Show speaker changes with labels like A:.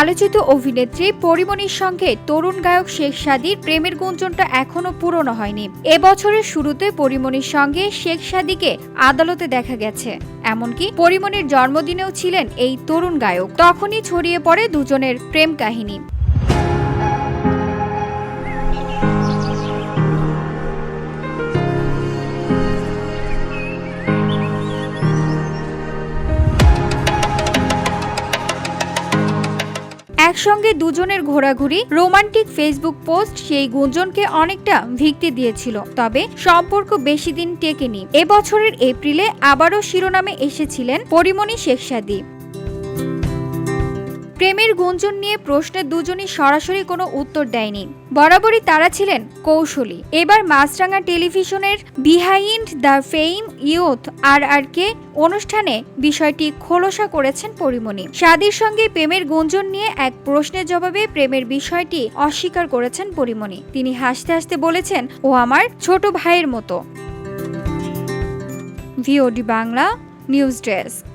A: আলোচিত অভিনেত্রী পরীমনির সঙ্গে তরুণ গায়ক শেখ সাদীর প্রেমের গুঞ্জনটা এখনো পুরনো হয়নি। এবছরের শুরুতে পরীমনির সঙ্গে শেখ সাদীকে আদালতে দেখা গেছে। এমনকি পরীমনির জন্মদিনেও ছিলেন এই তরুণ গায়ক। তখনই ছড়িয়ে পড়ে দুজনের প্রেম কাহিনী। একসঙ্গে দুজনের ঘোরাঘুরি, রোমান্টিক ফেসবুক পোস্ট সেই গুঞ্জনকে অনেকটা ভিত্তি দিয়েছিল। তবে সম্পর্ক বেশি দিন টেকেনি। এবছরের এপ্রিলে আবারও শিরোনামে এসেছিলেন পরীমনি শেখ সাদী। প্রেমের গুঞ্জন নিয়ে প্রশ্নে দুজনই সরাসরি কোনো উত্তর দেয়নি। বরাবরই তারা ছিলেন কৌশলী। এবার মাছরাঙা টেলিভিশনের behind the fame youth RRK অনুষ্ঠানে বিষয়টি খোলসা করেছেন পরীমনি। সাদীর সঙ্গে প্রেমের গুঞ্জন নিয়ে এক প্রশ্নের জবাবে প্রেমের বিষয়টি অস্বীকার করেছেন পরীমনি। তিনি হাসতে হাসতে বলেছেন, ও আমার ছোট ভাইয়ের মতো। VOD Bangla news desk.